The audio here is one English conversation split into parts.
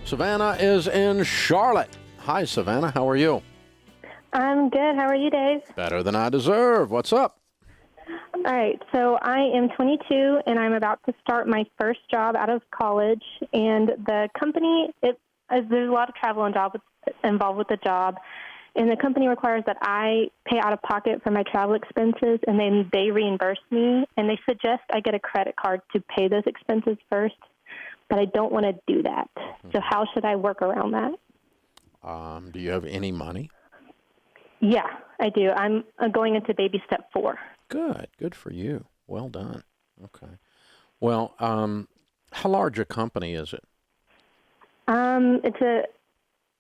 Savannah is in Charlotte. Hi, Savannah. How are you? I'm good. How are you, Dave? Better than I deserve. What's up? All right. So I am 22, and I'm about to start my first job out of college. And the company, there's a lot of travel involved with the job. And the company requires that I pay out of pocket for my travel expenses, and then they reimburse me. And they suggest I get a credit card to pay those expenses first, but I don't want to do that. So how should I work around that? Do you have any money? Yeah, I do. I'm going into baby step 4. Good. Good for you. Well done. Okay. Well, how large a company is it? It's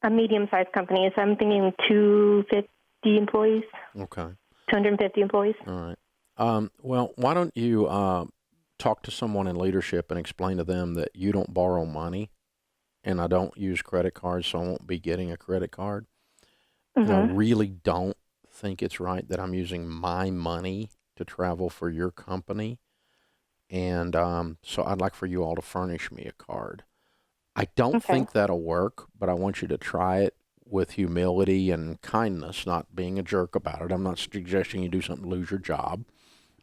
a medium-sized company, so I'm thinking 250 employees. Okay. 250 employees. All right. Well, why don't you talk to someone in leadership and explain to them that you don't borrow money, and I don't use credit cards, so I won't be getting a credit card. And I really don't think it's right that I'm using my money to travel for your company. And so I'd like for you all to furnish me a card. I don't think that'll work, but I want you to try it with humility and kindness, not being a jerk about it. I'm not suggesting you do something to lose your job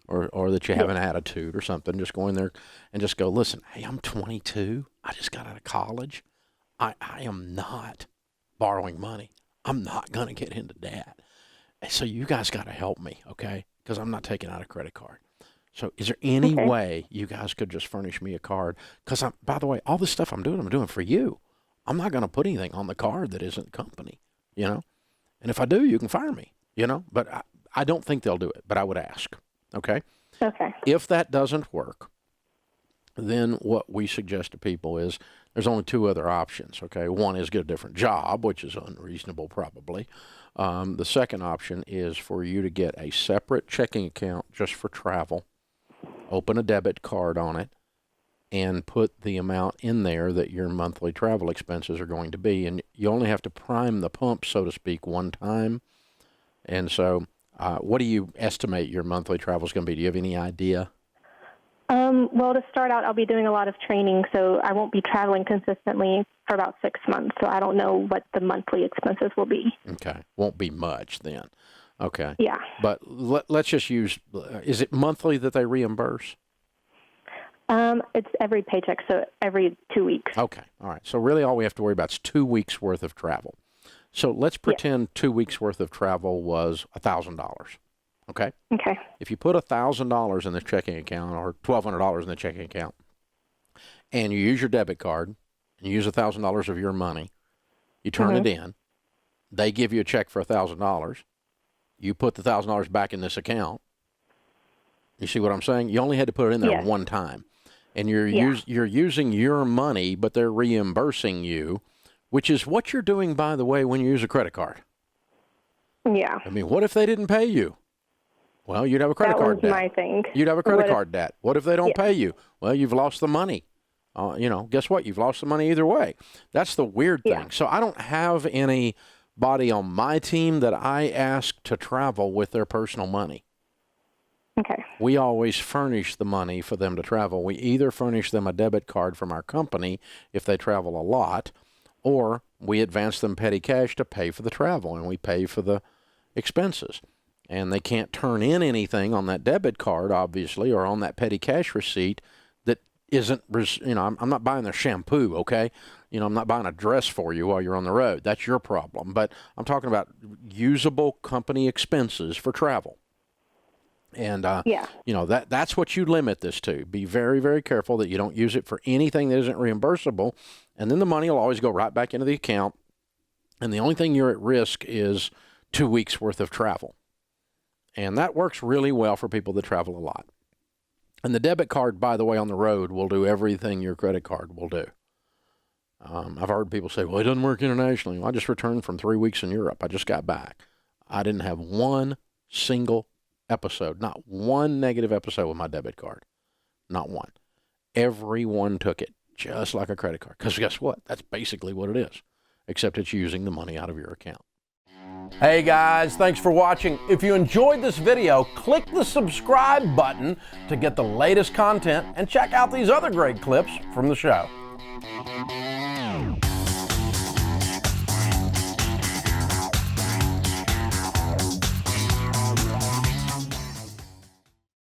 or that you have an attitude or something. Just go in there and just go, listen, hey, I'm 22. I just got out of college. I am not borrowing money. I'm not going to get into debt. So you guys got to help me, okay? Because I'm not taking out a credit card. So is there any way you guys could just furnish me a card? Because, by the way, all this stuff I'm doing for you. I'm not going to put anything on the card that isn't company, you know? And if I do, you can fire me, you know? But I don't think they'll do it, but I would ask, okay? Okay. If that doesn't work, then what we suggest to people is there's only 2 other options, okay? One is get a different job, which is unreasonable probably. The second option is for you to get a separate checking account just for travel, open a debit card on it, and put the amount in there that your monthly travel expenses are going to be. And you only have to prime the pump, so to speak, one time. And so what do you estimate your monthly travel is going to be? Do you have any idea? Well, to start out, I'll be doing a lot of training, so I won't be traveling consistently for about 6 months, so I don't know what the monthly expenses will be. Okay. Won't be much then. Okay. Yeah. But let's just use, is it monthly that they reimburse? It's every paycheck, so every 2 weeks. Okay. All right. So really all we have to worry about is 2 weeks worth of travel. So let's pretend 2 weeks worth of travel was $1,000. Okay? Okay. If you put $1,000 in the checking account or $1,200 in the checking account, and you use your debit card, and you use $1,000 of your money, you turn it in, they give you a check for $1,000, you put the $1,000 back in this account. You see what I'm saying? You only had to put it in there one time. And you're using your money, but they're reimbursing you, which is what you're doing, by the way, when you use a credit card. Yeah. I mean, what if they didn't pay you? Well, you'd have a credit card debt. That was my thing. You'd have a credit card debt. What if they don't pay you? Well, you've lost the money. You know, guess what? You've lost the money either way. That's the weird thing. So I don't have anybody on my team that I ask to travel with their personal money. Okay. We always furnish the money for them to travel. We either furnish them a debit card from our company if they travel a lot, or we advance them petty cash to pay for the travel, and we pay for the expenses. And they can't turn in anything on that debit card, obviously, or on that petty cash receipt that isn't, you know, I'm not buying their shampoo, okay? You know, I'm not buying a dress for you while you're on the road. That's your problem. But I'm talking about usable company expenses for travel. And, you know, that's what you limit this to. Be very, very careful that you don't use it for anything that isn't reimbursable. And then the money will always go right back into the account. And the only thing you're at risk is 2 weeks worth of travel. And that works really well for people that travel a lot. And the debit card, by the way, on the road will do everything your credit card will do. I've heard people say, well, it doesn't work internationally. Well, I just returned from 3 weeks in Europe. I just got back. I didn't have one single episode, not one negative episode with my debit card. Not one. Everyone took it just like a credit card. Because guess what? That's basically what it is, except it's using the money out of your account. Hey guys, thanks for watching. If you enjoyed this video, click the subscribe button to get the latest content and check out these other great clips from the show.